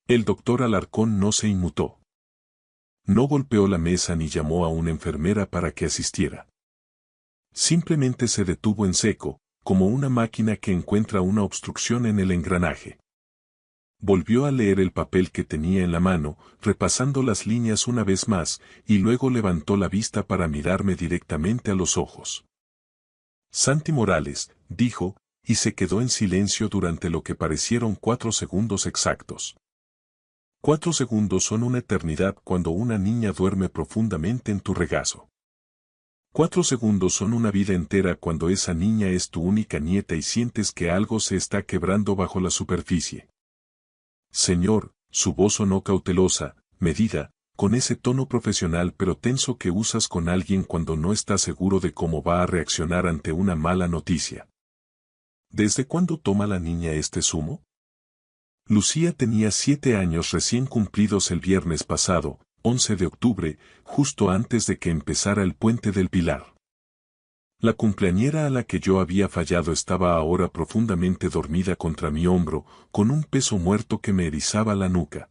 El doctor Alarcón no se inmutó. No golpeó la mesa ni llamó a una enfermera para que asistiera. Simplemente se detuvo en seco, como una máquina que encuentra una obstrucción en el engranaje. Volvió a leer el papel que tenía en la mano, repasando las líneas una vez más, y luego levantó la vista para mirarme directamente a los ojos. Santi Morales, dijo, y se quedó en silencio durante lo que parecieron 4 segundos exactos. 4 segundos son una eternidad cuando una niña duerme profundamente en tu regazo. 4 segundos son una vida entera cuando esa niña es tu única nieta y sientes que algo se está quebrando bajo la superficie. Señor, su voz sonó cautelosa, medida, con ese tono profesional pero tenso que usas con alguien cuando no estás seguro de cómo va a reaccionar ante una mala noticia. ¿Desde cuándo toma la niña este zumo? Lucía tenía 7 años recién cumplidos el viernes pasado, 11 de octubre, justo antes de que empezara el puente del Pilar. La cumpleañera a la que yo había fallado estaba ahora profundamente dormida contra mi hombro, con un peso muerto que me erizaba la nuca.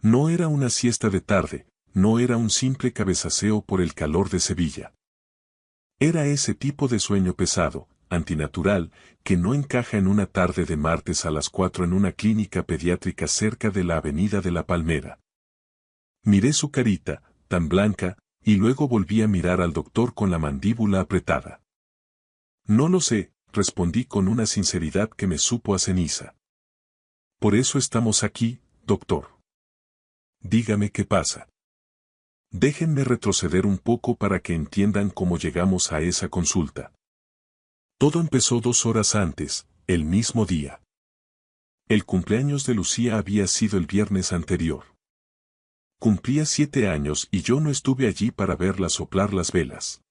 No era una siesta de tarde, no era un simple cabecaseo por el calor de Sevilla. Era ese tipo de sueño pesado, antinatural, que no encaja en una tarde de martes a las 4 en una clínica pediátrica cerca de la Avenida de la Palmera. Miré su carita, tan blanca, y luego volví a mirar al doctor con la mandíbula apretada. No lo sé, respondí con una sinceridad que me supo a ceniza. Por eso estamos aquí, doctor. Dígame qué pasa. Déjenme retroceder un poco para que entiendan cómo llegamos a esa consulta. Todo empezó 2 horas antes, el mismo día. El cumpleaños de Lucía había sido el viernes anterior. Cumplía 7 años y yo no estuve allí para verla soplar las velas.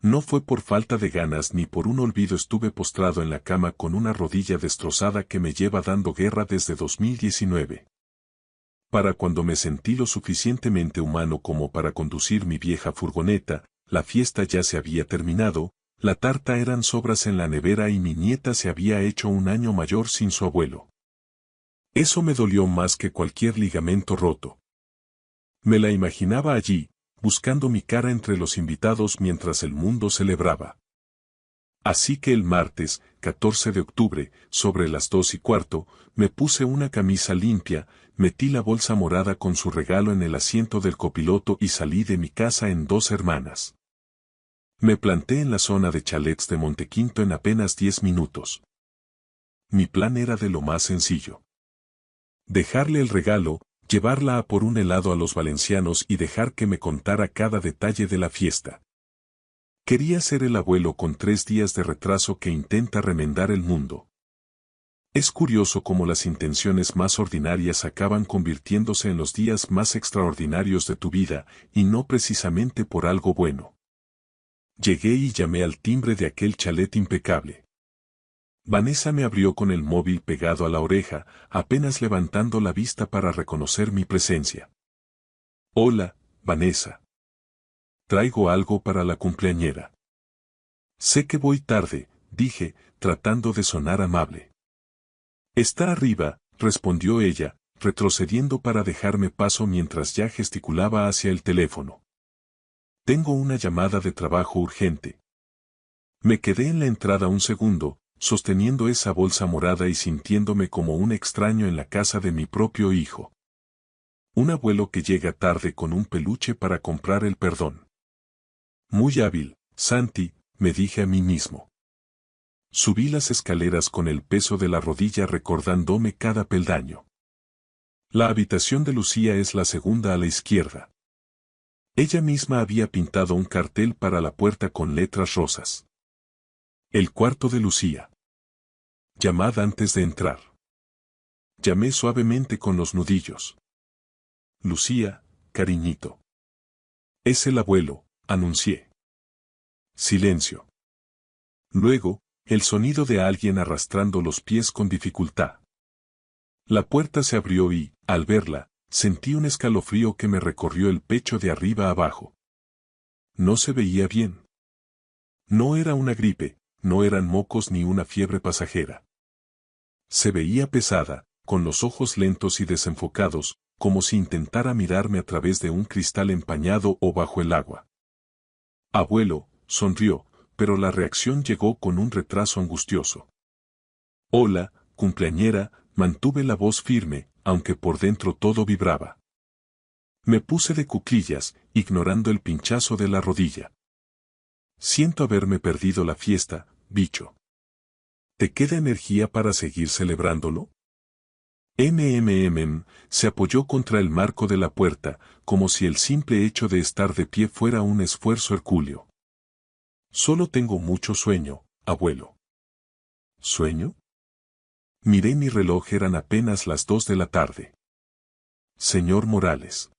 No fue por falta de ganas ni por un olvido, estuve postrado en la cama con una rodilla destrozada que me lleva dando guerra desde 2019. Para cuando me sentí lo suficientemente humano como para conducir mi vieja furgoneta, la fiesta ya se había terminado, la tarta eran sobras en la nevera y mi nieta se había hecho 1 año mayor sin su abuelo. Eso me dolió más que cualquier ligamento roto. Me la imaginaba allí, buscando mi cara entre los invitados mientras el mundo celebraba. Así que el martes, 14 de octubre, sobre las 2:15, me puse una camisa limpia, metí la bolsa morada con su regalo en el asiento del copiloto y salí de mi casa en Dos Hermanas. Me planté en la zona de chalets de Montequinto en apenas 10 minutos. Mi plan era de lo más sencillo. Dejarle el regalo, llevarla a por un helado a los valencianos y dejar que me contara cada detalle de la fiesta. Quería ser el abuelo con 3 días de retraso que intenta remendar el mundo. Es curioso cómo las intenciones más ordinarias acaban convirtiéndose en los días más extraordinarios de tu vida, y no precisamente por algo bueno. Llegué y llamé al timbre de aquel chalet impecable. Vanessa me abrió con el móvil pegado a la oreja, apenas levantando la vista para reconocer mi presencia. Hola, Vanessa. Traigo algo para la cumpleañera. Sé que voy tarde, dije, tratando de sonar amable. Está arriba, respondió ella, retrocediendo para dejarme paso mientras ya gesticulaba hacia el teléfono. Tengo una llamada de trabajo urgente. Me quedé en la entrada un segundo, sosteniendo esa bolsa morada y sintiéndome como un extraño en la casa de mi propio hijo. Un abuelo que llega tarde con un peluche para comprar el perdón. Muy hábil, Santi, me dije a mí mismo. Subí las escaleras con el peso de la rodilla recordándome cada peldaño. La habitación de Lucía es la segunda a la izquierda. Ella misma había pintado un cartel para la puerta con letras rosas. El cuarto de Lucía. Llamad antes de entrar. Llamé suavemente con los nudillos. Lucía, cariñito. Es el abuelo, anuncié. Silencio. Luego, el sonido de alguien arrastrando los pies con dificultad. La puerta se abrió y, al verla, sentí un escalofrío que me recorrió el pecho de arriba a abajo. No se veía bien. No era una gripe, no eran mocos ni una fiebre pasajera. Se veía pesada, con los ojos lentos y desenfocados, como si intentara mirarme a través de un cristal empañado o bajo el agua. Abuelo, sonrió, pero la reacción llegó con un retraso angustioso. Hola, cumpleañera, mantuve la voz firme, aunque por dentro todo vibraba. Me puse de cuclillas, ignorando el pinchazo de la rodilla. Siento haberme perdido la fiesta, bicho. ¿Te queda energía para seguir celebrándolo? Se apoyó contra el marco de la puerta, como si el simple hecho de estar de pie fuera un esfuerzo hercúleo. Solo tengo mucho sueño, abuelo. ¿Sueño? Miré mi reloj, eran apenas las 2 de la tarde. Señor Morales.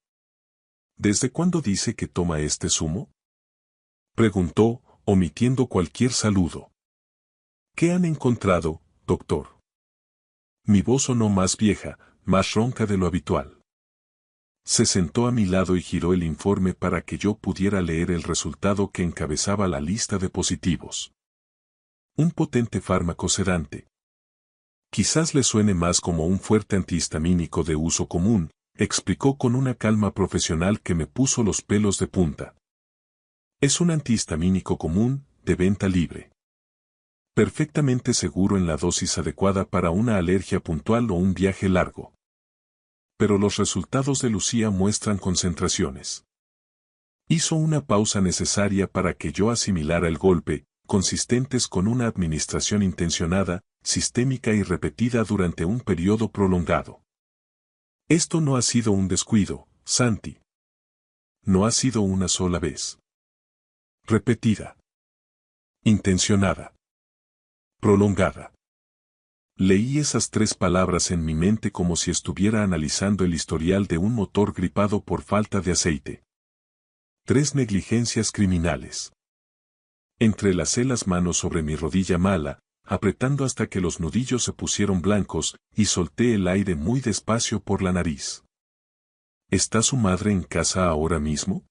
¿Desde cuándo dice que toma este zumo? Preguntó, omitiendo cualquier saludo. ¿Qué han encontrado, doctor? Mi voz sonó más vieja, más ronca de lo habitual. Se sentó a mi lado y giró el informe para que yo pudiera leer el resultado que encabezaba la lista de positivos. Un potente fármaco sedante. Quizás le suene más como un fuerte antihistamínico de uso común, explicó con una calma profesional que me puso los pelos de punta. Es un antihistamínico común, de venta libre. Perfectamente seguro en la dosis adecuada para una alergia puntual o un viaje largo. Pero los resultados de Lucía muestran concentraciones. Hizo una pausa necesaria para que yo asimilara el golpe, consistentes con una administración intencionada, sistémica y repetida durante un periodo prolongado. Esto no ha sido un descuido, Santi. No ha sido una sola vez. Repetida. Intencionada. Prolongada. Leí esas 3 palabras en mi mente como si estuviera analizando el historial de un motor gripado por falta de aceite. 3 negligencias criminales. Entrelacé las manos sobre mi rodilla mala, apretando hasta que los nudillos se pusieron blancos, y solté el aire muy despacio por la nariz. ¿Está su madre en casa ahora mismo?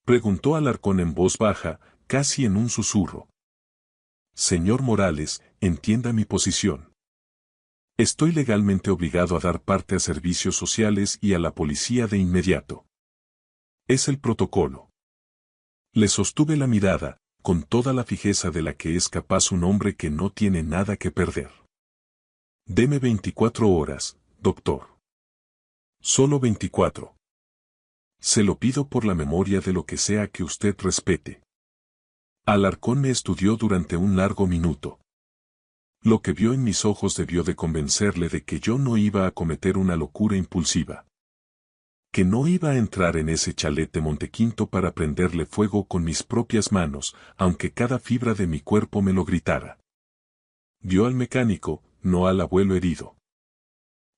Preguntó Alarcón en voz baja, casi en un susurro. Señor Morales, entienda mi posición. Estoy legalmente obligado a dar parte a servicios sociales y a la policía de inmediato. Es el protocolo. Le sostuve la mirada, con toda la fijeza de la que es capaz un hombre que no tiene nada que perder. Deme 24 horas, doctor. Solo 24. Se lo pido por la memoria de lo que sea que usted respete. Alarcón me estudió durante un largo minuto. Lo que vio en mis ojos debió de convencerle de que yo no iba a cometer una locura impulsiva. Que no iba a entrar en ese chalet de Montequinto para prenderle fuego con mis propias manos, aunque cada fibra de mi cuerpo me lo gritara. Vio al mecánico, no al abuelo herido.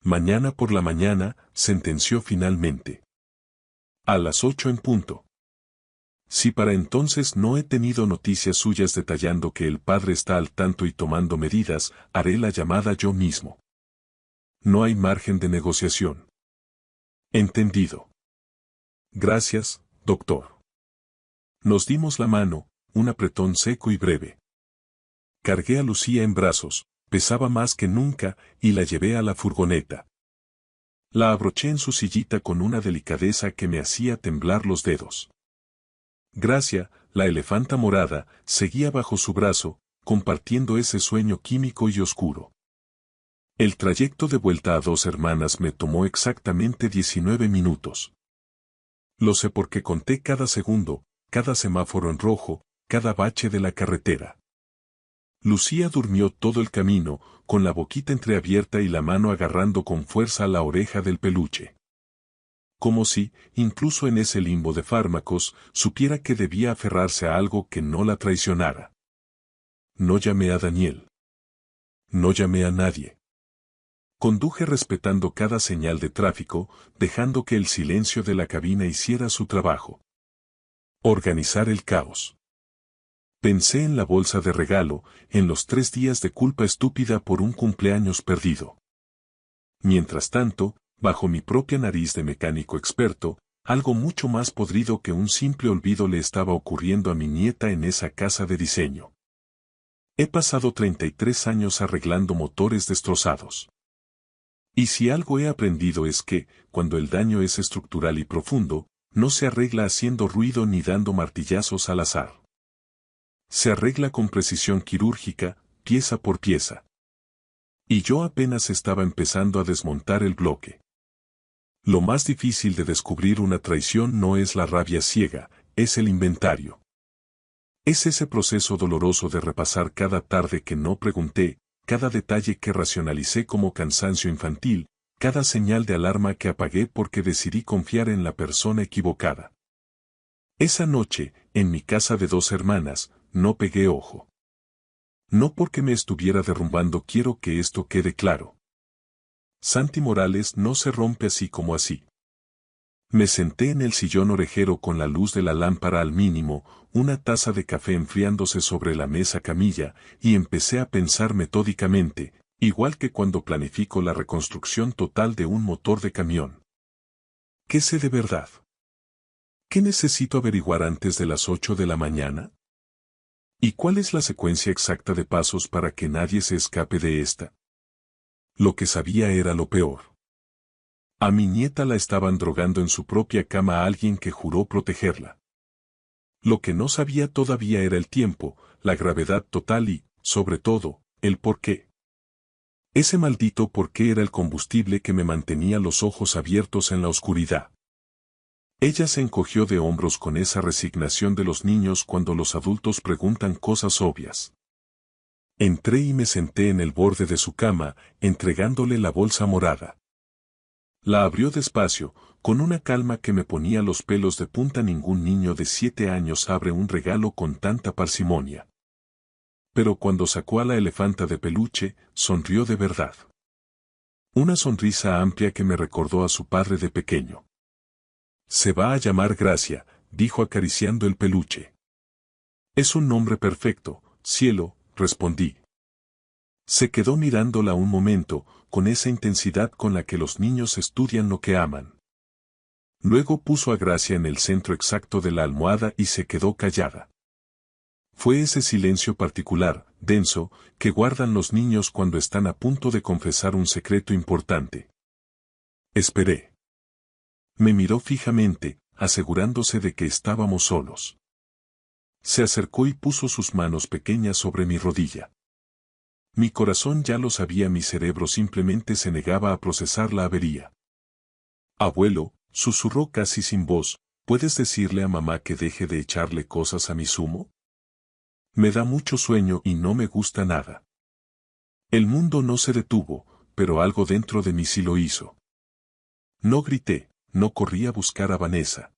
Mañana por la mañana, sentenció finalmente. A las 8 en punto. Si para entonces no he tenido noticias suyas detallando que el padre está al tanto y tomando medidas, haré la llamada yo mismo. No hay margen de negociación. Entendido. Gracias, doctor. Nos dimos la mano, un apretón seco y breve. Cargué a Lucía en brazos, pesaba más que nunca, y la llevé a la furgoneta. La abroché en su sillita con una delicadeza que me hacía temblar los dedos. Gracia, la elefanta morada, seguía bajo su brazo, compartiendo ese sueño químico y oscuro. El trayecto de vuelta a Dos Hermanas me tomó exactamente 19 minutos. Lo sé porque conté cada segundo, cada semáforo en rojo, cada bache de la carretera. Lucía durmió todo el camino, con la boquita entreabierta y la mano agarrando con fuerza la oreja del peluche. Como si, incluso en ese limbo de fármacos, supiera que debía aferrarse a algo que no la traicionara. No llamé a Daniel. No llamé a nadie. Conduje respetando cada señal de tráfico, dejando que el silencio de la cabina hiciera su trabajo. Organizar el caos. Pensé en la bolsa de regalo, en los 3 días de culpa estúpida por un cumpleaños perdido. Mientras tanto, bajo mi propia nariz de mecánico experto, algo mucho más podrido que un simple olvido le estaba ocurriendo a mi nieta en esa casa de diseño. He pasado 33 años arreglando motores destrozados. Y si algo he aprendido es que, cuando el daño es estructural y profundo, no se arregla haciendo ruido ni dando martillazos al azar. Se arregla con precisión quirúrgica, pieza por pieza. Y yo apenas estaba empezando a desmontar el bloque. Lo más difícil de descubrir una traición no es la rabia ciega, es el inventario. Es ese proceso doloroso de repasar cada tarde que no pregunté, cada detalle que racionalicé como cansancio infantil, cada señal de alarma que apagué porque decidí confiar en la persona equivocada. Esa noche, en mi casa de 2 hermanas, no pegué ojo. No porque me estuviera derrumbando, quiero que esto quede claro. Santi Morales no se rompe así como así. Me senté en el sillón orejero con la luz de la lámpara al mínimo, una taza de café enfriándose sobre la mesa camilla, y empecé a pensar metódicamente, igual que cuando planifico la reconstrucción total de un motor de camión. ¿Qué sé de verdad? ¿Qué necesito averiguar antes de las 8 de la mañana? ¿Y cuál es la secuencia exacta de pasos para que nadie se escape de esta? Lo que sabía era lo peor. A mi nieta la estaban drogando en su propia cama a alguien que juró protegerla. Lo que no sabía todavía era el tiempo, la gravedad total y, sobre todo, el porqué. Ese maldito porqué era el combustible que me mantenía los ojos abiertos en la oscuridad. Ella se encogió de hombros con esa resignación de los niños cuando los adultos preguntan cosas obvias. Entré y me senté en el borde de su cama, entregándole la bolsa morada. La abrió despacio, con una calma que me ponía los pelos de punta. Ningún niño de 7 años abre un regalo con tanta parsimonia. Pero cuando sacó a la elefanta de peluche, sonrió de verdad. Una sonrisa amplia que me recordó a su padre de pequeño. Se va a llamar Gracia, dijo acariciando el peluche. Es un nombre perfecto, cielo, respondí. Se quedó mirándola un momento, con esa intensidad con la que los niños estudian lo que aman. Luego puso a Gracia en el centro exacto de la almohada y se quedó callada. Fue ese silencio particular, denso, que guardan los niños cuando están a punto de confesar un secreto importante. Esperé. Me miró fijamente, asegurándose de que estábamos solos. Se acercó y puso sus manos pequeñas sobre mi rodilla. Mi corazón ya lo sabía, mi cerebro simplemente se negaba a procesar la avería. Abuelo, susurró casi sin voz, ¿puedes decirle a mamá que deje de echarle cosas a mi zumo? Me da mucho sueño y no me gusta nada. El mundo no se detuvo, pero algo dentro de mí sí lo hizo. No grité, no corrí a buscar a Vanessa.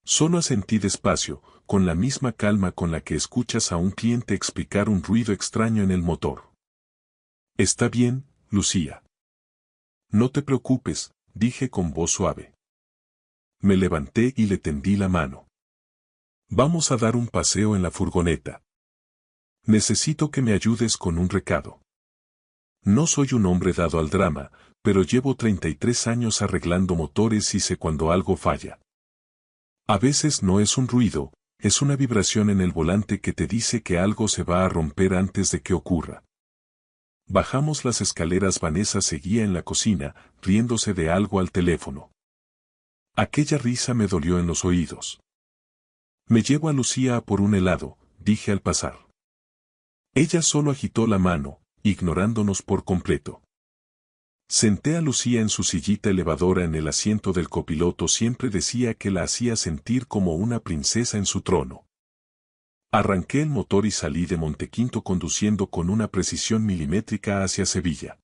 Solo asentí despacio, con la misma calma con la que escuchas a un cliente explicar un ruido extraño en el motor. Está bien, Lucía. No te preocupes, dije con voz suave. Me levanté y le tendí la mano. Vamos a dar un paseo en la furgoneta. Necesito que me ayudes con un recado. No soy un hombre dado al drama, pero llevo 33 años arreglando motores y sé cuando algo falla. A veces no es un ruido, es una vibración en el volante que te dice que algo se va a romper antes de que ocurra. Bajamos las escaleras. Vanessa seguía en la cocina, riéndose de algo al teléfono. Aquella risa me dolió en los oídos. Me llevo a Lucía a por un helado, dije al pasar. Ella solo agitó la mano, ignorándonos por completo. Senté a Lucía en su sillita elevadora en el asiento del copiloto. Siempre decía que la hacía sentir como una princesa en su trono. Arranqué el motor y salí de Montequinto conduciendo con una precisión milimétrica hacia Sevilla.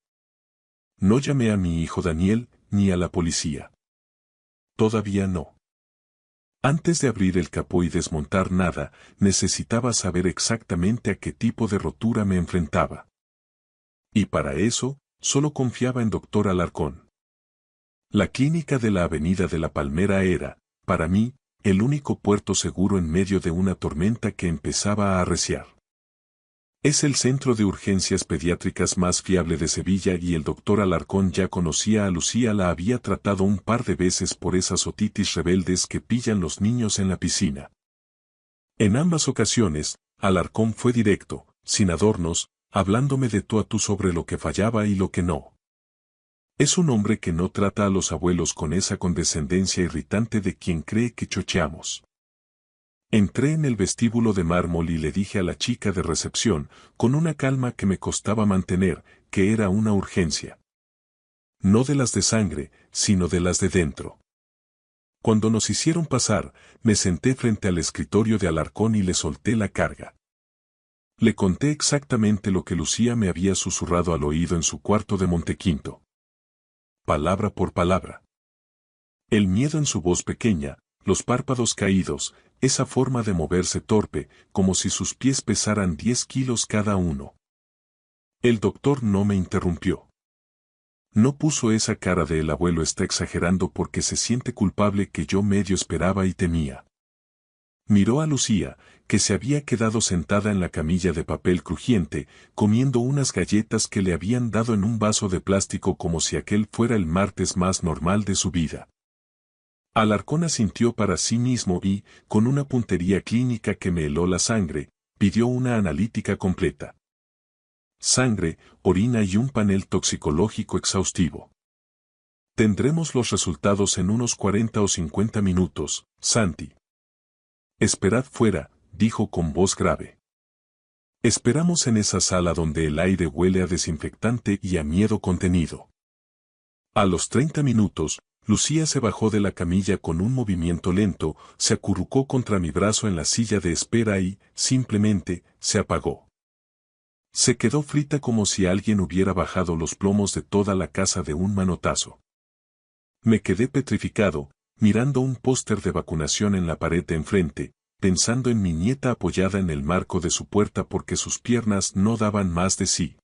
No llamé a mi hijo Daniel, ni a la policía. Todavía no. Antes de abrir el capó y desmontar nada, necesitaba saber exactamente a qué tipo de rotura me enfrentaba. Y para eso, solo confiaba en Dr. Alarcón. La clínica de la Avenida de la Palmera era, para mí, el único puerto seguro en medio de una tormenta que empezaba a arreciar. Es el centro de urgencias pediátricas más fiable de Sevilla y el Dr. Alarcón ya conocía a Lucía. La había tratado un par de veces por esas otitis rebeldes que pillan los niños en la piscina. En ambas ocasiones, Alarcón fue directo, sin adornos, hablándome de tú a tú sobre lo que fallaba y lo que no. Es un hombre que no trata a los abuelos con esa condescendencia irritante de quien cree que chocheamos. Entré en el vestíbulo de mármol y le dije a la chica de recepción, con una calma que me costaba mantener, que era una urgencia. No de las de sangre, sino de las de dentro. Cuando nos hicieron pasar, me senté frente al escritorio de Alarcón y le solté la carga. Le conté exactamente lo que Lucía me había susurrado al oído en su cuarto de Montequinto. Palabra por palabra. El miedo en su voz pequeña, los párpados caídos, esa forma de moverse torpe, como si sus pies pesaran 10 kilos cada uno. El doctor no me interrumpió. No puso esa cara de el abuelo está exagerando porque se siente culpable que yo medio esperaba y temía. Miró a Lucía, que se había quedado sentada en la camilla de papel crujiente, comiendo unas galletas que le habían dado en un vaso de plástico como si aquel fuera el martes más normal de su vida. Alarcón asintió para sí mismo y, con una puntería clínica que me heló la sangre, pidió una analítica completa. Sangre, orina y un panel toxicológico exhaustivo. Tendremos los resultados en unos 40 o 50 minutos, Santi. Esperad fuera, dijo con voz grave. Esperamos en esa sala donde el aire huele a desinfectante y a miedo contenido. A los 30 minutos, Lucía se bajó de la camilla con un movimiento lento, se acurrucó contra mi brazo en la silla de espera y, simplemente, se apagó. Se quedó frita como si alguien hubiera bajado los plomos de toda la casa de un manotazo. Me quedé petrificado, mirando un póster de vacunación en la pared de enfrente, pensando en mi nieta apoyada en el marco de su puerta porque sus piernas no daban más de sí.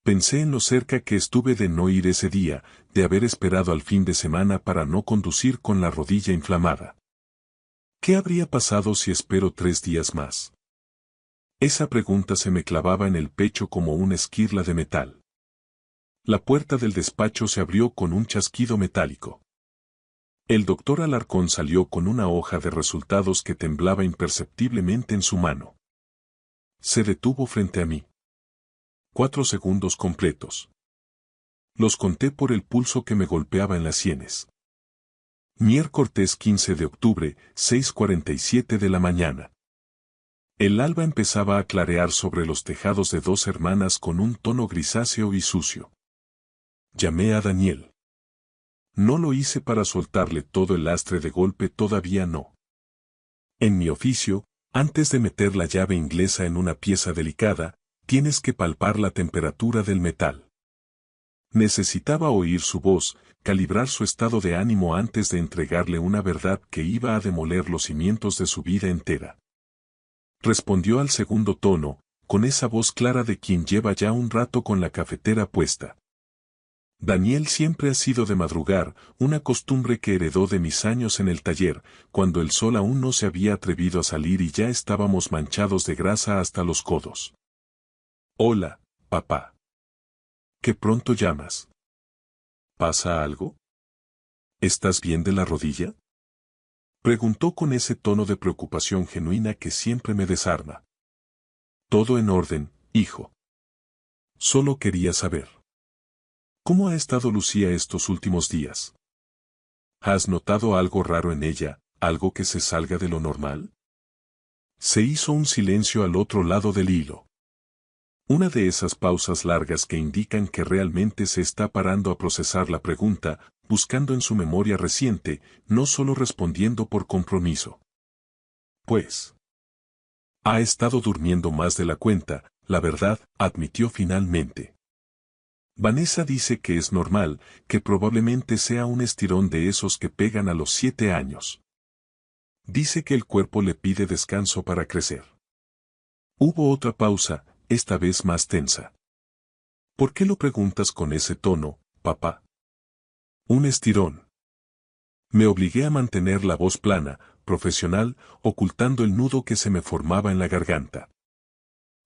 Pensé en lo cerca que estuve de no ir ese día, de haber esperado al fin de semana para no conducir con la rodilla inflamada. ¿Qué habría pasado si espero 3 días más? Esa pregunta se me clavaba en el pecho como una esquirla de metal. La puerta del despacho se abrió con un chasquido metálico. El doctor Alarcón salió con una hoja de resultados que temblaba imperceptiblemente en su mano. Se detuvo frente a mí. 4 segundos completos. Los conté por el pulso que me golpeaba en las sienes. Mier Cortés 15 de octubre, 6:47 de la mañana. El alba empezaba a clarear sobre los tejados de 2 hermanas con un tono grisáceo y sucio. Llamé a Daniel. No lo hice para soltarle todo el lastre de golpe, todavía no. En mi oficio, antes de meter la llave inglesa en una pieza delicada, tienes que palpar la temperatura del metal. Necesitaba oír su voz, calibrar su estado de ánimo antes de entregarle una verdad que iba a demoler los cimientos de su vida entera. Respondió al segundo tono, con esa voz clara de quien lleva ya un rato con la cafetera puesta. Daniel siempre ha sido de madrugar, una costumbre que heredó de mis años en el taller, cuando el sol aún no se había atrevido a salir y ya estábamos manchados de grasa hasta los codos. Hola, papá. ¿Qué pronto llamas? ¿Pasa algo? ¿Estás bien de la rodilla? Preguntó con ese tono de preocupación genuina que siempre me desarma. Todo en orden, hijo. Solo quería saber. ¿Cómo ha estado Lucía estos últimos días? ¿Has notado algo raro en ella, algo que se salga de lo normal? Se hizo un silencio al otro lado del hilo. Una de esas pausas largas que indican que realmente se está parando a procesar la pregunta, buscando en su memoria reciente, no solo respondiendo por compromiso. Pues. Ha estado durmiendo más de la cuenta, la verdad, admitió finalmente. Vanessa dice que es normal, que probablemente sea un estirón de esos que pegan a los 7 años. Dice que el cuerpo le pide descanso para crecer. Hubo otra pausa, esta vez más tensa. ¿Por qué lo preguntas con ese tono, papá? Un estirón. Me obligué a mantener la voz plana, profesional, ocultando el nudo que se me formaba en la garganta.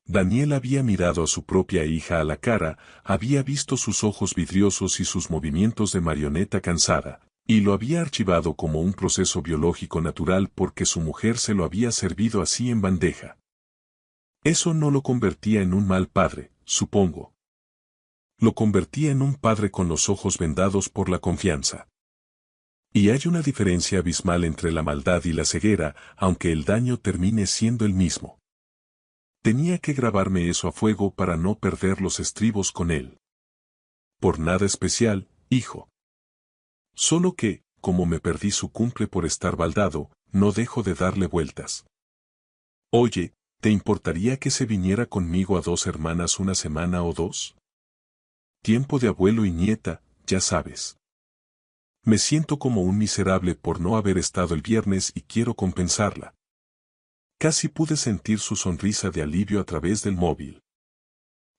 Daniel había mirado a su propia hija a la cara, había visto sus ojos vidriosos y sus movimientos de marioneta cansada, y lo había archivado como un proceso biológico natural porque su mujer se lo había servido así en bandeja. Eso no lo convertía en un mal padre, supongo. Lo convertía en un padre con los ojos vendados por la confianza. Y hay una diferencia abismal entre la maldad y la ceguera, aunque el daño termine siendo el mismo. Tenía que grabarme eso a fuego para no perder los estribos con él. Por nada especial, hijo. Solo que, como me perdí su cumple por estar baldado, no dejo de darle vueltas. Oye, ¿te importaría que se viniera conmigo a 2 hermanas una semana o 2? Tiempo de abuelo y nieta, ya sabes. Me siento como un miserable por no haber estado el viernes y quiero compensarla. Casi pude sentir su sonrisa de alivio a través del móvil.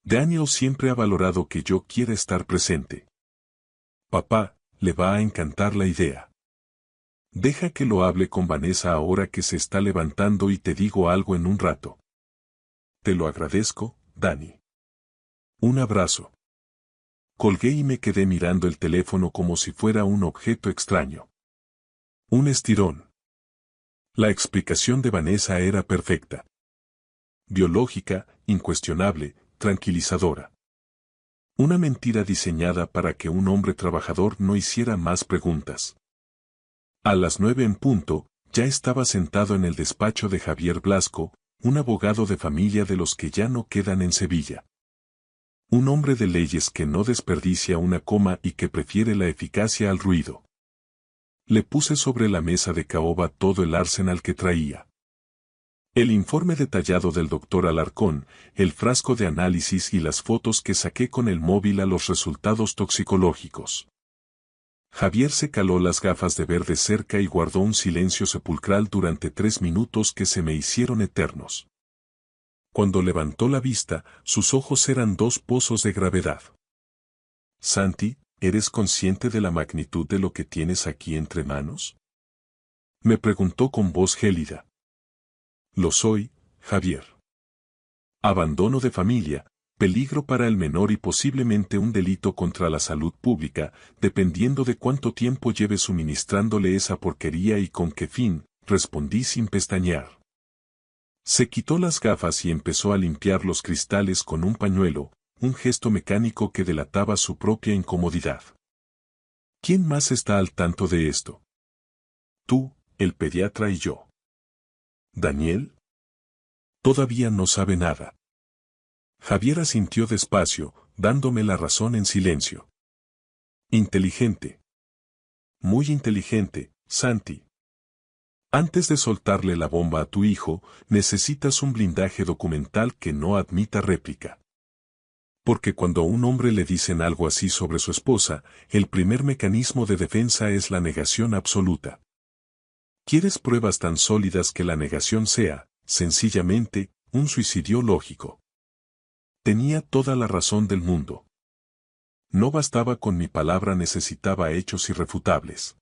Daniel siempre ha valorado que yo quiera estar presente. Papá, le va a encantar la idea. Deja que lo hable con Vanessa ahora que se está levantando y te digo algo en un rato. Te lo agradezco, Dani. Un abrazo. Colgué y me quedé mirando el teléfono como si fuera un objeto extraño. Un estirón. La explicación de Vanessa era perfecta. Biológica, incuestionable, tranquilizadora. Una mentira diseñada para que un hombre trabajador no hiciera más preguntas. A las 9 en punto, ya estaba sentado en el despacho de Javier Blasco, un abogado de familia de los que ya no quedan en Sevilla. Un hombre de leyes que no desperdicia una coma y que prefiere la eficacia al ruido. Le puse sobre la mesa de caoba todo el arsenal que traía. El informe detallado del doctor Alarcón, el frasco de análisis y las fotos que saqué con el móvil a los resultados toxicológicos. Javier se caló las gafas de ver de cerca y guardó un silencio sepulcral durante 3 minutos que se me hicieron eternos. Cuando levantó la vista, sus ojos eran 2 pozos de gravedad. Santi, ¿eres consciente de la magnitud de lo que tienes aquí entre manos? Me preguntó con voz gélida. Lo soy, Javier. Abandono de familia, peligro para el menor y posiblemente un delito contra la salud pública, dependiendo de cuánto tiempo lleve suministrándole esa porquería y con qué fin, respondí sin pestañear. Se quitó las gafas y empezó a limpiar los cristales con un pañuelo, un gesto mecánico que delataba su propia incomodidad. ¿Quién más está al tanto de esto? Tú, el pediatra y yo. ¿Daniel? Todavía no sabe nada. Javier asintió despacio, dándome la razón en silencio. Inteligente. Muy inteligente, Santi. Antes de soltarle la bomba a tu hijo, necesitas un blindaje documental que no admita réplica. Porque cuando a un hombre le dicen algo así sobre su esposa, el primer mecanismo de defensa es la negación absoluta. ¿Quieres pruebas tan sólidas que la negación sea, sencillamente, un suicidio lógico? Tenía toda la razón del mundo. No bastaba con mi palabra, necesitaba hechos irrefutables.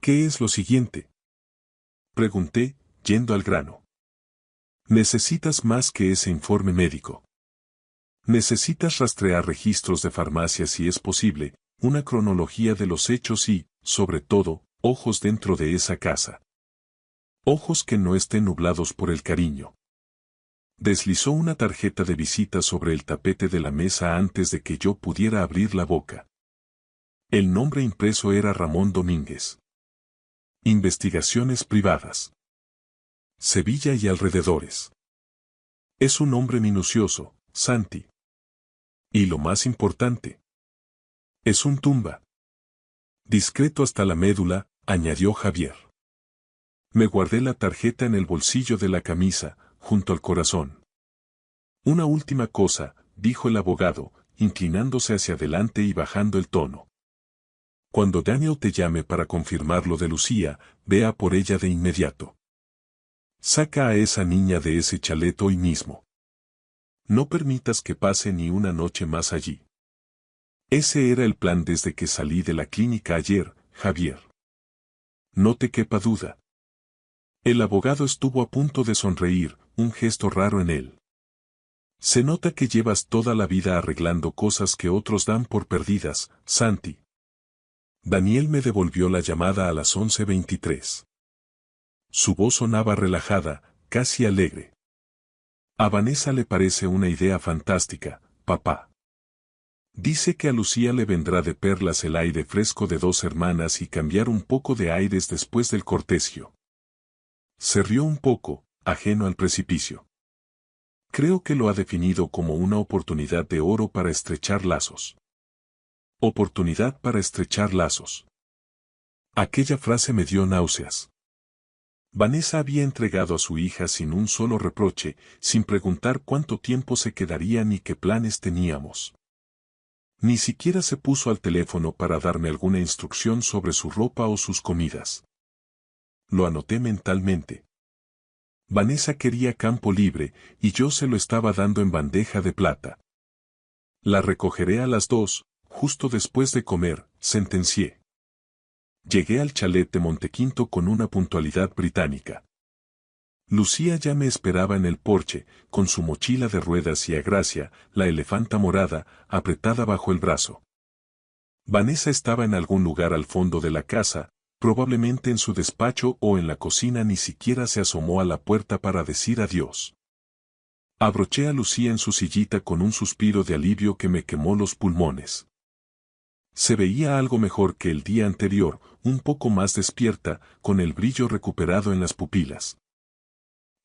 ¿Qué es lo siguiente? Pregunté, yendo al grano. Necesitas más que ese informe médico. Necesitas rastrear registros de farmacias si es posible, una cronología de los hechos y, sobre todo, ojos dentro de esa casa. Ojos que no estén nublados por el cariño. Deslizó una tarjeta de visita sobre el tapete de la mesa antes de que yo pudiera abrir la boca. El nombre impreso era Ramón Domínguez. Investigaciones privadas. Sevilla y alrededores. Es un hombre minucioso, Santi. Y lo más importante. Es un tumba. Discreto hasta la médula, añadió Javier. Me guardé la tarjeta en el bolsillo de la camisa, junto al corazón. Una última cosa, dijo el abogado, inclinándose hacia adelante y bajando el tono. Cuando Daniel te llame para confirmar lo de Lucía, vea por ella de inmediato. Saca a esa niña de ese chalet hoy mismo. No permitas que pase ni una noche más allí. Ese era el plan desde que salí de la clínica ayer, Javier. No te quepa duda. El abogado estuvo a punto de sonreír, un gesto raro en él. Se nota que llevas toda la vida arreglando cosas que otros dan por perdidas, Santi. Daniel me devolvió la llamada a las 11:23. Su voz sonaba relajada, casi alegre. A Vanessa le parece una idea fantástica, papá. Dice que a Lucía le vendrá de perlas el aire fresco de dos hermanas y cambiar un poco de aires después del cortejo. Se rió un poco, ajeno al precipicio. Creo que lo ha definido como una oportunidad de oro para estrechar lazos. Oportunidad para estrechar lazos. Aquella frase me dio náuseas. Vanessa había entregado a su hija sin un solo reproche, sin preguntar cuánto tiempo se quedaría ni qué planes teníamos. Ni siquiera se puso al teléfono para darme alguna instrucción sobre su ropa o sus comidas. Lo anoté mentalmente. Vanessa quería campo libre, y yo se lo estaba dando en bandeja de plata. La recogeré a las 2, justo después de comer, sentencié. Llegué al chalet de Montequinto con una puntualidad británica. Lucía ya me esperaba en el porche, con su mochila de ruedas y a Gracia, la elefanta morada, apretada bajo el brazo. Vanessa estaba en algún lugar al fondo de la casa, probablemente en su despacho o en la cocina, ni siquiera se asomó a la puerta para decir adiós. Abroché a Lucía en su sillita con un suspiro de alivio que me quemó los pulmones. Se veía algo mejor que el día anterior, un poco más despierta, con el brillo recuperado en las pupilas.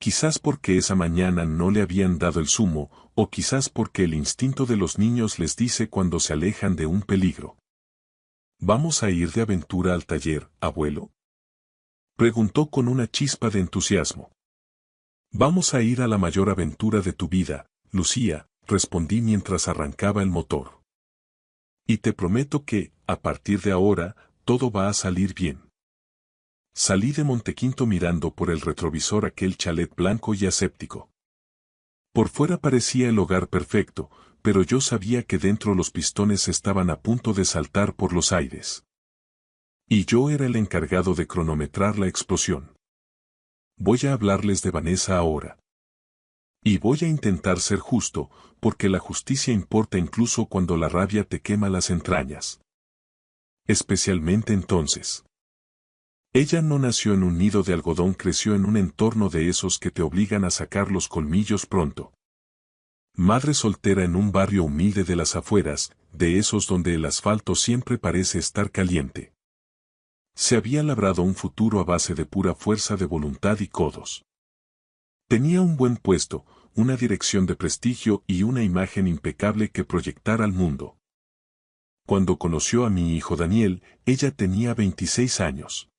Quizás porque esa mañana no le habían dado el zumo, o quizás porque el instinto de los niños les dice cuando se alejan de un peligro. ¿Vamos a ir de aventura al taller, abuelo?, preguntó con una chispa de entusiasmo. Vamos a ir a la mayor aventura de tu vida, Lucía, respondí mientras arrancaba el motor. Y te prometo que, a partir de ahora, todo va a salir bien. Salí de Montequinto mirando por el retrovisor aquel chalet blanco y aséptico. Por fuera parecía el hogar perfecto, pero yo sabía que dentro los pistones estaban a punto de saltar por los aires. Y yo era el encargado de cronometrar la explosión. Voy a hablarles de Vanessa ahora. Y voy a intentar ser justo, porque la justicia importa incluso cuando la rabia te quema las entrañas. Especialmente entonces. Ella no nació en un nido de algodón, creció en un entorno de esos que te obligan a sacar los colmillos pronto. Madre soltera en un barrio humilde de las afueras, de esos donde el asfalto siempre parece estar caliente. Se había labrado un futuro a base de pura fuerza de voluntad y codos. Tenía un buen puesto, una dirección de prestigio y una imagen impecable que proyectar al mundo. Cuando conoció a mi hijo Daniel, ella tenía 26 años.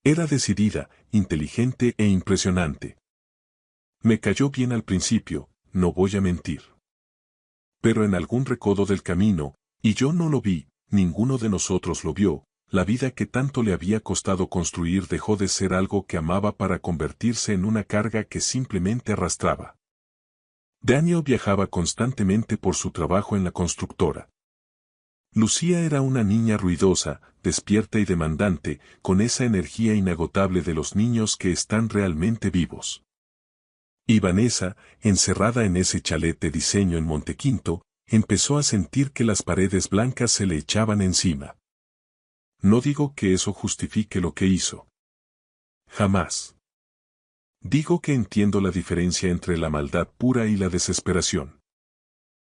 Era decidida, inteligente e impresionante. Me cayó bien al principio, no voy a mentir. Pero en algún recodo del camino, y yo no lo vi, ninguno de nosotros lo vio, la vida que tanto le había costado construir dejó de ser algo que amaba para convertirse en una carga que simplemente arrastraba. Daniel viajaba constantemente por su trabajo en la constructora. Lucía era una niña ruidosa, despierta y demandante, con esa energía inagotable de los niños que están realmente vivos. Y Vanessa, encerrada en ese chalet de diseño en Montequinto, empezó a sentir que las paredes blancas se le echaban encima. No digo que eso justifique lo que hizo. Jamás. Digo que entiendo la diferencia entre la maldad pura y la desesperación.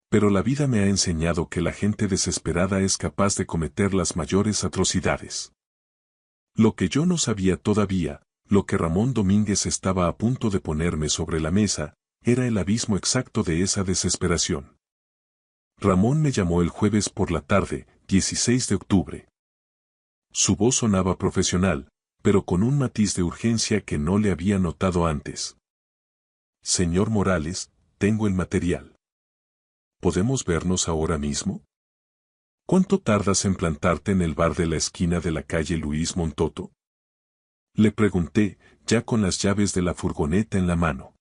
Pero la vida me ha enseñado que la gente desesperada es capaz de cometer las mayores atrocidades. Lo que yo no sabía todavía, lo que Ramón Domínguez estaba a punto de ponerme sobre la mesa, era el abismo exacto de esa desesperación. Ramón me llamó el jueves por la tarde, 16 de octubre. Su voz sonaba profesional, pero con un matiz de urgencia que no le había notado antes. Señor Morales, tengo el material. ¿Podemos vernos ahora mismo? ¿Cuánto tardas en plantarte en el bar de la esquina de la calle Luis Montoto? Le pregunté, ya con las llaves de la furgoneta en la mano.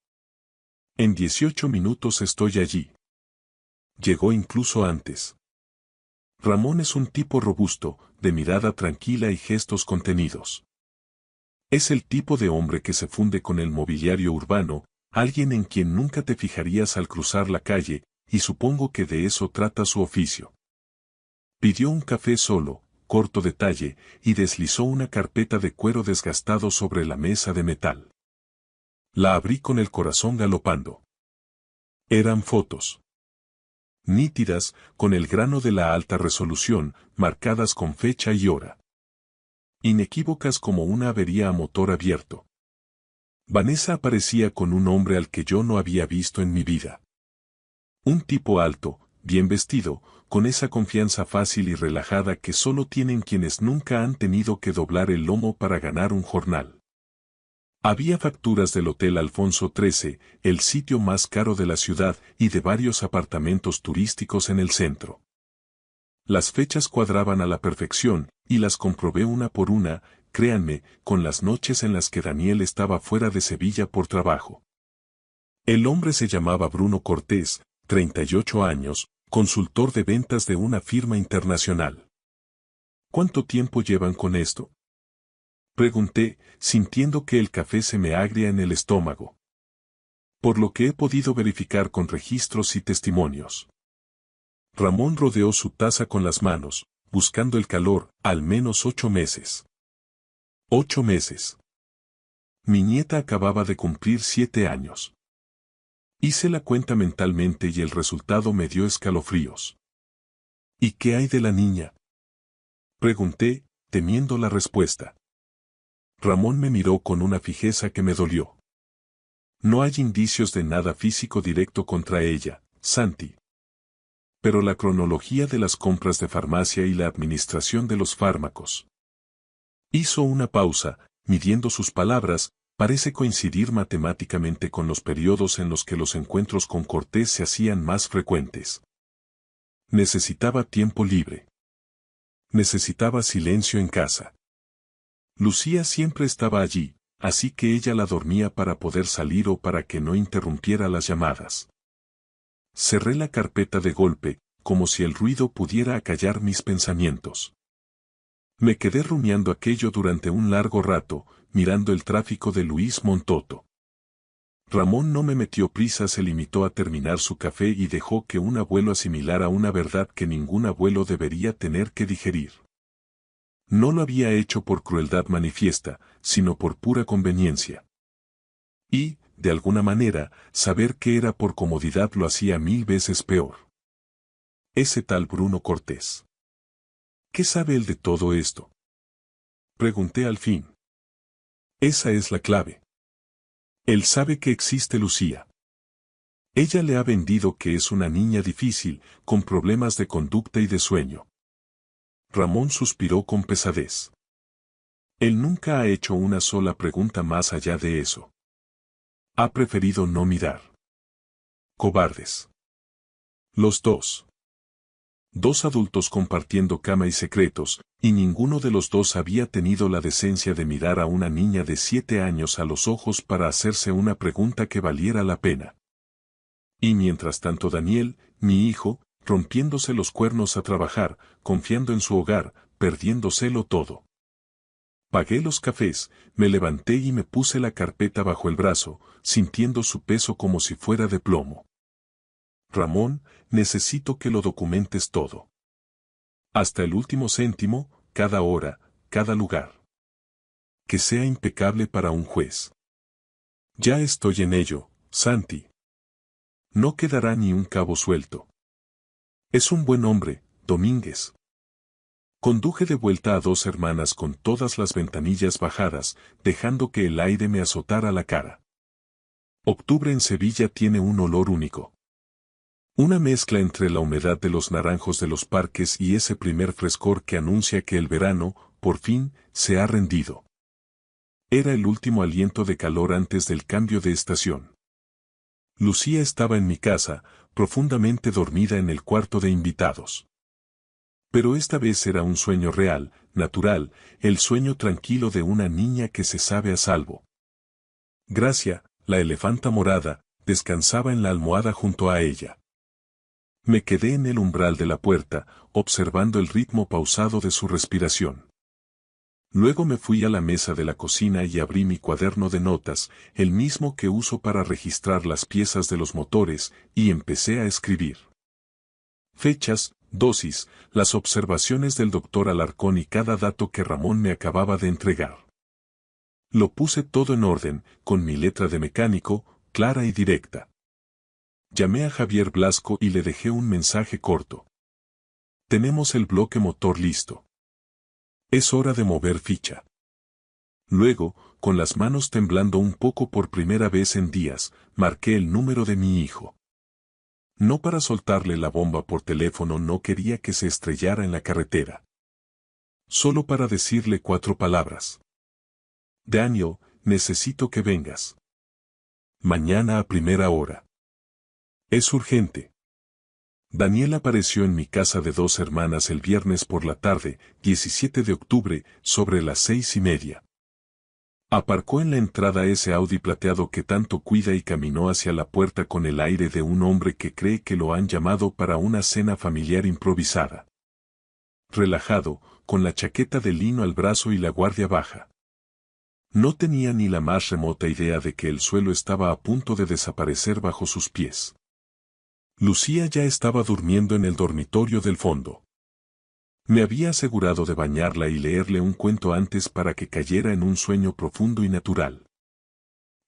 En 18 minutos estoy allí. Llegó incluso antes. Ramón es un tipo robusto, de mirada tranquila y gestos contenidos. Es el tipo de hombre que se funde con el mobiliario urbano, alguien en quien nunca te fijarías al cruzar la calle, y supongo que de eso trata su oficio. Pidió un café solo, corto de talle, y deslizó una carpeta de cuero desgastado sobre la mesa de metal. La abrí con el corazón galopando. Eran fotos. nítidas, con el grano de la alta resolución, marcadas con fecha y hora. Inequívocas como una avería a motor abierto. Vanessa aparecía con un hombre al que yo no había visto en mi vida. Un tipo alto, bien vestido, con esa confianza fácil y relajada que solo tienen quienes nunca han tenido que doblar el lomo para ganar un jornal. Había facturas del Hotel Alfonso XIII, el sitio más caro de la ciudad, y de varios apartamentos turísticos en el centro. Las fechas cuadraban a la perfección, y las comprobé una por una, créanme, con las noches en las que Daniel estaba fuera de Sevilla por trabajo. El hombre se llamaba Bruno Cortés, 38 años, consultor de ventas de una firma internacional. ¿Cuánto tiempo llevan con esto? Pregunté, sintiendo que el café se me agria en el estómago. Por lo que he podido verificar con registros y testimonios. Ramón rodeó su taza con las manos, buscando el calor, al menos 8 meses. 8 meses. Mi nieta acababa de cumplir 7 años. Hice la cuenta mentalmente y el resultado me dio escalofríos. ¿Y qué hay de la niña? Pregunté, temiendo la respuesta. Ramón me miró con una fijeza que me dolió. No hay indicios de nada físico directo contra ella, Santi. Pero la cronología de las compras de farmacia y la administración de los fármacos. Hizo una pausa, midiendo sus palabras, parece coincidir matemáticamente con los periodos en los que los encuentros con Cortés se hacían más frecuentes. Necesitaba tiempo libre. Necesitaba silencio en casa. Lucía siempre estaba allí, así que ella la dormía para poder salir o para que no interrumpiera las llamadas. Cerré la carpeta de golpe, como si el ruido pudiera acallar mis pensamientos. Me quedé rumiando aquello durante un largo rato, mirando el tráfico de Luis Montoto. Ramón no me metió prisa, se limitó a terminar su café y dejó que un abuelo asimilara una verdad que ningún abuelo debería tener que digerir. No lo había hecho por crueldad manifiesta, sino por pura conveniencia. Y, de alguna manera, saber que era por comodidad lo hacía 1000 veces peor. Ese tal Bruno Cortés. ¿Qué sabe él de todo esto? Pregunté al fin. Esa es la clave. Él sabe que existe Lucía. Ella le ha vendido que es una niña difícil, con problemas de conducta y de sueño. Ramón suspiró con pesadez. Él nunca ha hecho una sola pregunta más allá de eso. Ha preferido no mirar. Cobardes. Los dos. 2 adultos compartiendo cama y secretos, y ninguno de los dos había tenido la decencia de mirar a una niña de 7 años a los ojos para hacerse una pregunta que valiera la pena. Y mientras tanto Daniel, mi hijo, rompiéndose los cuernos a trabajar, confiando en su hogar, perdiéndoselo todo. Pagué los cafés, me levanté y me puse la carpeta bajo el brazo, sintiendo su peso como si fuera de plomo. Ramón, necesito que lo documentes todo. Hasta el último céntimo, cada hora, cada lugar. Que sea impecable para un juez. Ya estoy en ello, Santi. No quedará ni un cabo suelto. Es un buen hombre, Domínguez. Conduje de vuelta a 2 hermanas con todas las ventanillas bajadas, dejando que el aire me azotara la cara. Octubre en Sevilla tiene un olor único. Una mezcla entre la humedad de los naranjos de los parques y ese primer frescor que anuncia que el verano, por fin, se ha rendido. Era el último aliento de calor antes del cambio de estación. Lucía estaba en mi casa, profundamente dormida en el cuarto de invitados. Pero esta vez era un sueño real, natural, el sueño tranquilo de una niña que se sabe a salvo. Gracia, la elefanta morada, descansaba en la almohada junto a ella. Me quedé en el umbral de la puerta, observando el ritmo pausado de su respiración. Luego me fui a la mesa de la cocina y abrí mi cuaderno de notas, el mismo que uso para registrar las piezas de los motores, y empecé a escribir. Fechas, dosis, las observaciones del doctor Alarcón y cada dato que Ramón me acababa de entregar. Lo puse todo en orden, con mi letra de mecánico, clara y directa. Llamé a Javier Blasco y le dejé un mensaje corto. Tenemos el bloque motor listo. Es hora de mover ficha. Luego, con las manos temblando un poco por primera vez en días, marqué el número de mi hijo. No para soltarle la bomba por teléfono, no quería que se estrellara en la carretera. Solo para decirle 4 palabras. Daniel, necesito que vengas. Mañana a primera hora. Es urgente. Daniel apareció en mi casa de 2 hermanas el viernes por la tarde, 17 de octubre, sobre las 6:30. Aparcó en la entrada ese Audi plateado que tanto cuida y caminó hacia la puerta con el aire de un hombre que cree que lo han llamado para una cena familiar improvisada. Relajado, con la chaqueta de lino al brazo y la guardia baja. No tenía ni la más remota idea de que el suelo estaba a punto de desaparecer bajo sus pies. Lucía ya estaba durmiendo en el dormitorio del fondo. Me había asegurado de bañarla y leerle un cuento antes para que cayera en un sueño profundo y natural.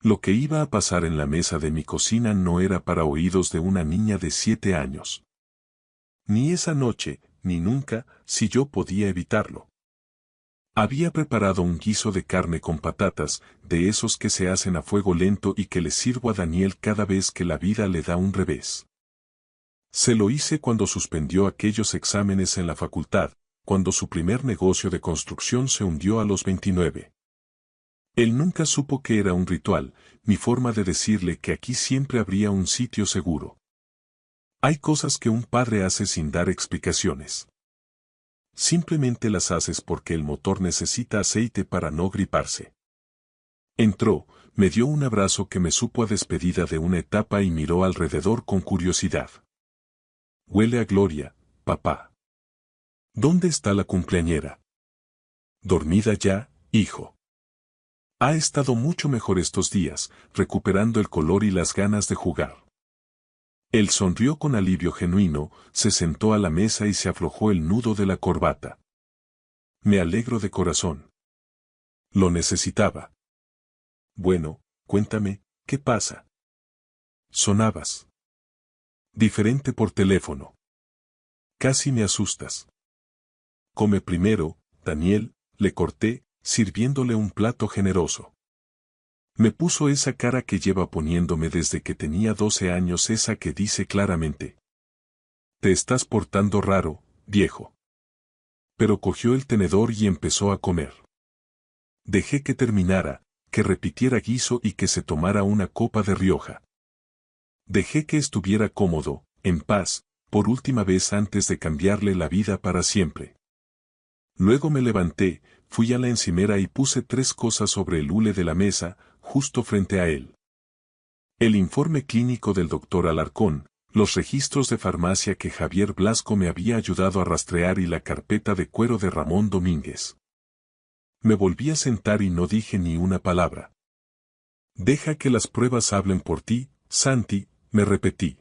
Lo que iba a pasar en la mesa de mi cocina no era para oídos de una niña de 7 años. Ni esa noche, ni nunca, si yo podía evitarlo. Había preparado un guiso de carne con patatas, de esos que se hacen a fuego lento y que le sirvo a Daniel cada vez que la vida le da un revés. Se lo hice cuando suspendió aquellos exámenes en la facultad, cuando su primer negocio de construcción se hundió a los 29. Él nunca supo que era un ritual, mi forma de decirle que aquí siempre habría un sitio seguro. Hay cosas que un padre hace sin dar explicaciones. Simplemente las haces porque el motor necesita aceite para no griparse. Entró, me dio un abrazo que me supo a despedida de una etapa y miró alrededor con curiosidad. Huele a gloria, papá. ¿Dónde está la cumpleañera? Dormida ya, hijo. Ha estado mucho mejor estos días, recuperando el color y las ganas de jugar. Él sonrió con alivio genuino, se sentó a la mesa y se aflojó el nudo de la corbata. Me alegro de corazón. Lo necesitaba. Bueno, cuéntame, ¿qué pasa? Sonabas. Diferente por teléfono. Casi me asustas. Come primero, Daniel, le corté, sirviéndole un plato generoso. Me puso esa cara que lleva poniéndome desde que tenía 12 años, esa que dice claramente: te estás portando raro, viejo. Pero cogió el tenedor y empezó a comer. Dejé que terminara, que repitiera guiso y que se tomara una copa de Rioja. Dejé que estuviera cómodo, en paz, por última vez antes de cambiarle la vida para siempre. Luego me levanté, fui a la encimera y puse 3 cosas sobre el hule de la mesa, justo frente a él. El informe clínico del doctor Alarcón, los registros de farmacia que Javier Blasco me había ayudado a rastrear y la carpeta de cuero de Ramón Domínguez. Me volví a sentar y no dije ni una palabra. Deja que las pruebas hablen por ti, Santi, me repetí.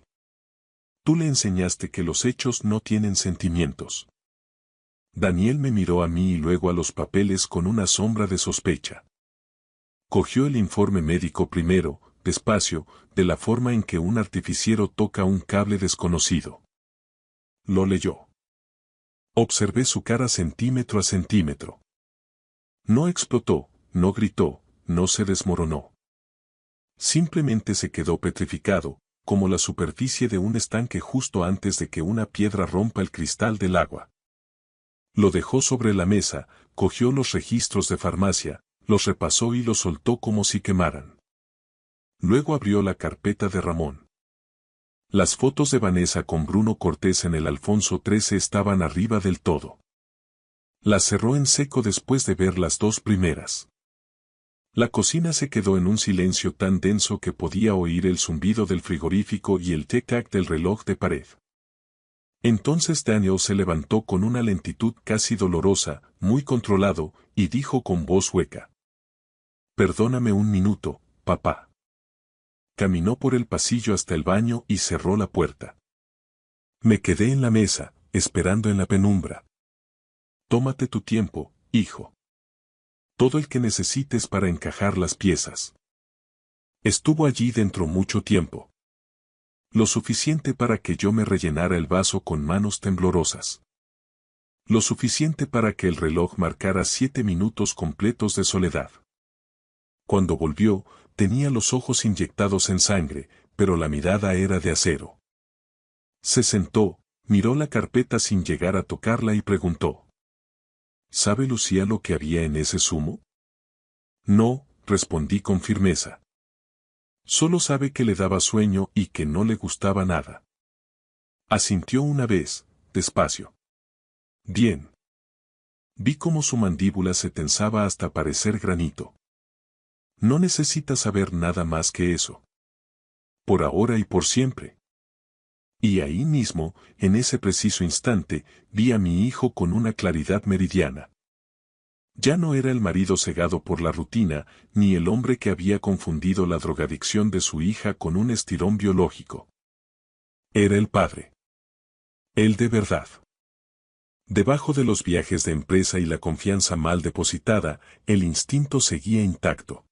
Tú le enseñaste que los hechos no tienen sentimientos. Daniel me miró a mí y luego a los papeles con una sombra de sospecha. Cogió el informe médico primero, despacio, de la forma en que un artificiero toca un cable desconocido. Lo leyó. Observé su cara centímetro a centímetro. No explotó, no gritó, no se desmoronó. Simplemente se quedó petrificado, como la superficie de un estanque justo antes de que una piedra rompa el cristal del agua. Lo dejó sobre la mesa, cogió los registros de farmacia, los repasó y los soltó como si quemaran. Luego abrió la carpeta de Ramón. Las fotos de Vanessa con Bruno Cortés en el Alfonso XIII estaban arriba del todo. Las cerró en seco después de ver las 2 primeras. La cocina se quedó en un silencio tan denso que podía oír el zumbido del frigorífico y el tic-tac del reloj de pared. Entonces Daniel se levantó con una lentitud casi dolorosa, muy controlado, y dijo con voz hueca: perdóname un minuto, papá. Caminó por el pasillo hasta el baño y cerró la puerta. Me quedé en la mesa, esperando en la penumbra. Tómate tu tiempo, hijo. Todo el que necesites para encajar las piezas. Estuvo allí dentro mucho tiempo. Lo suficiente para que yo me rellenara el vaso con manos temblorosas. Lo suficiente para que el reloj marcara 7 minutos completos de soledad. Cuando volvió, tenía los ojos inyectados en sangre, pero la mirada era de acero. Se sentó, miró la carpeta sin llegar a tocarla y preguntó: ¿Sabe Lucía lo que había en ese zumo? No, respondí con firmeza. Solo sabe que le daba sueño y que no le gustaba nada. Asintió una vez, despacio. Bien. Vi cómo su mandíbula se tensaba hasta parecer granito. No necesita saber nada más que eso. Por ahora y por siempre. Y ahí mismo, en ese preciso instante, vi a mi hijo con una claridad meridiana. Ya no era el marido cegado por la rutina, ni el hombre que había confundido la drogadicción de su hija con un estirón biológico. Era el padre. Él de verdad. Debajo de los viajes de empresa y la confianza mal depositada, el instinto seguía intacto.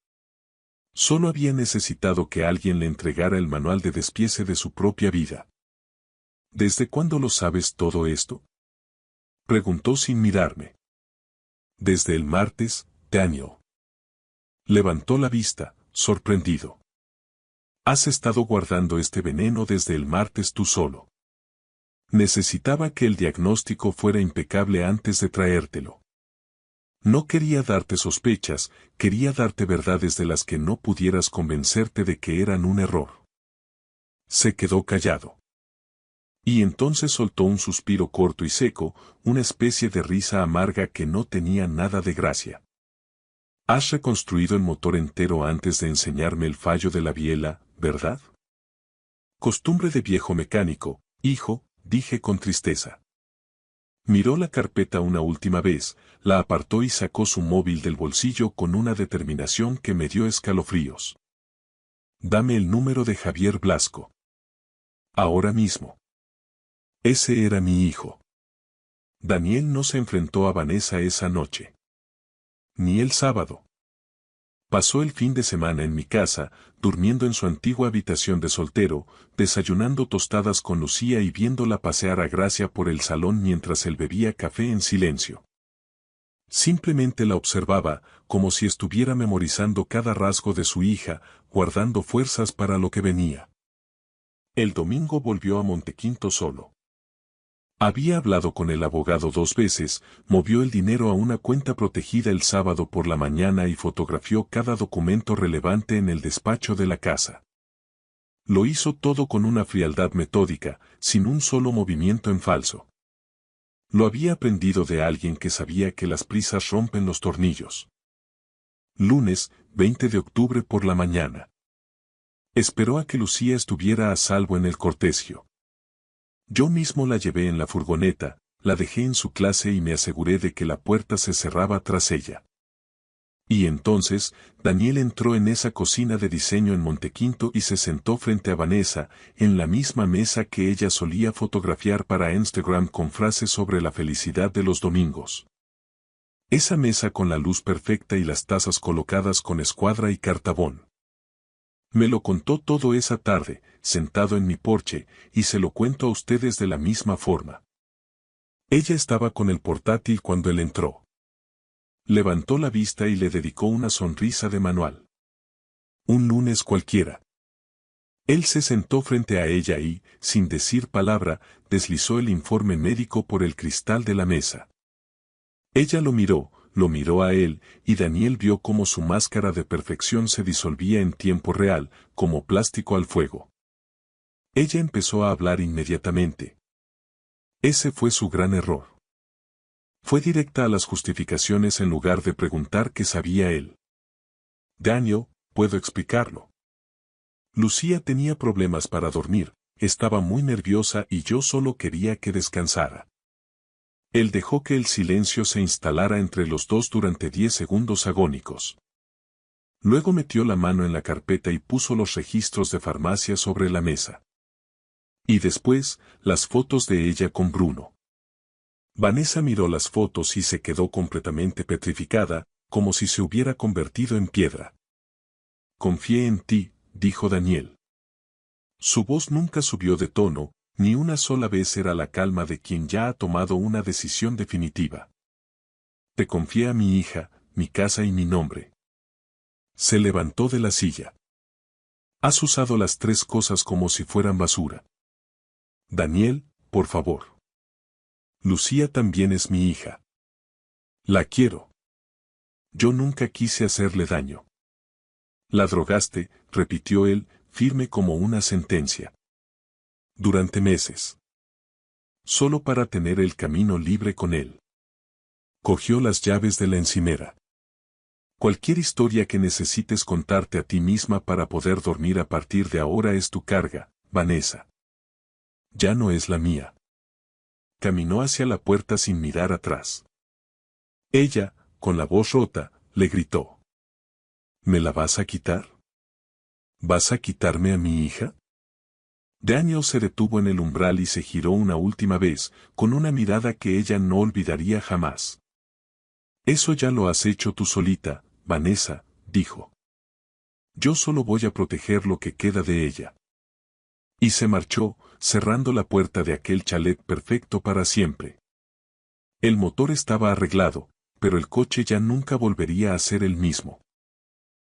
Solo había necesitado que alguien le entregara el manual de despiece de su propia vida. ¿Desde cuándo lo sabes todo esto? Preguntó sin mirarme. Desde el martes, Daniel. Levantó la vista, sorprendido. Has estado guardando este veneno desde el martes tú solo. Necesitaba que el diagnóstico fuera impecable antes de traértelo. No quería darte sospechas, quería darte verdades de las que no pudieras convencerte de que eran un error. Se quedó callado. Y entonces soltó un suspiro corto y seco, una especie de risa amarga que no tenía nada de gracia. Has reconstruido el motor entero antes de enseñarme el fallo de la biela, ¿verdad? Costumbre de viejo mecánico, hijo, dije con tristeza. Miró la carpeta una última vez, la apartó y sacó su móvil del bolsillo con una determinación que me dio escalofríos. Dame el número de Javier Blasco. Ahora mismo. Ese era mi hijo. Daniel no se enfrentó a Vanessa esa noche. Ni el sábado. Pasó el fin de semana en mi casa, durmiendo en su antigua habitación de soltero, desayunando tostadas con Lucía y viéndola pasear a Gracia por el salón mientras él bebía café en silencio. Simplemente la observaba, como si estuviera memorizando cada rasgo de su hija, guardando fuerzas para lo que venía. El domingo volvió a Montequinto solo. Había hablado con el abogado 2 veces, movió el dinero a una cuenta protegida el sábado por la mañana y fotografió cada documento relevante en el despacho de la casa. Lo hizo todo con una frialdad metódica, sin un solo movimiento en falso. Lo había aprendido de alguien que sabía que las prisas rompen los tornillos. Lunes, 20 de octubre por la mañana. Esperó a que Lucía estuviera a salvo en el cortejo. Yo mismo la llevé en la furgoneta, la dejé en su clase y me aseguré de que la puerta se cerraba tras ella. Y entonces, Daniel entró en esa cocina de diseño en Montequinto y se sentó frente a Vanessa, en la misma mesa que ella solía fotografiar para Instagram con frases sobre la felicidad de los domingos. Esa mesa con la luz perfecta y las tazas colocadas con escuadra y cartabón. Me lo contó todo esa tarde, sentado en mi porche, y se lo cuento a ustedes de la misma forma. Ella estaba con el portátil cuando él entró. Levantó la vista y le dedicó una sonrisa de manual. Un lunes cualquiera. Él se sentó frente a ella y, sin decir palabra, deslizó el informe médico por el cristal de la mesa. Ella lo miró a él, y Daniel vio cómo su máscara de perfección se disolvía en tiempo real, como plástico al fuego. Ella empezó a hablar inmediatamente. Ese fue su gran error. Fue directa a las justificaciones en lugar de preguntar qué sabía él. Daniel, puedo explicarlo. Lucía tenía problemas para dormir, estaba muy nerviosa y yo solo quería que descansara. Él dejó que el silencio se instalara entre los dos durante 10 segundos agónicos. Luego metió la mano en la carpeta y puso los registros de farmacia sobre la mesa. Y después, las fotos de ella con Bruno. Vanessa miró las fotos y se quedó completamente petrificada, como si se hubiera convertido en piedra. Confié en ti, dijo Daniel. Su voz nunca subió de tono, ni una sola vez era la calma de quien ya ha tomado una decisión definitiva. Te confié a mi hija, mi casa y mi nombre. Se levantó de la silla. Has usado las tres cosas como si fueran basura. Daniel, por favor. Lucía también es mi hija. La quiero. Yo nunca quise hacerle daño. La drogaste, repitió él, firme como una sentencia. Durante meses. Solo para tener el camino libre con él. Cogió las llaves de la encimera. Cualquier historia que necesites contarte a ti misma para poder dormir a partir de ahora es tu carga, Vanessa. Ya no es la mía. Caminó hacia la puerta sin mirar atrás. Ella, con la voz rota, le gritó. ¿Me la vas a quitar? ¿Vas a quitarme a mi hija? Daniel se detuvo en el umbral y se giró una última vez, con una mirada que ella no olvidaría jamás. Eso ya lo has hecho tú solita, Vanessa, dijo. Yo solo voy a proteger lo que queda de ella. Y se marchó, cerrando la puerta de aquel chalet perfecto para siempre. El motor estaba arreglado, pero el coche ya nunca volvería a ser el mismo.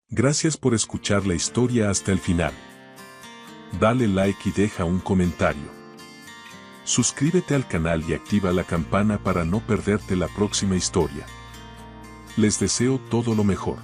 Gracias por escuchar la historia hasta el final. Dale like y deja un comentario. Suscríbete al canal y activa la campana para no perderte la próxima historia. Les deseo todo lo mejor.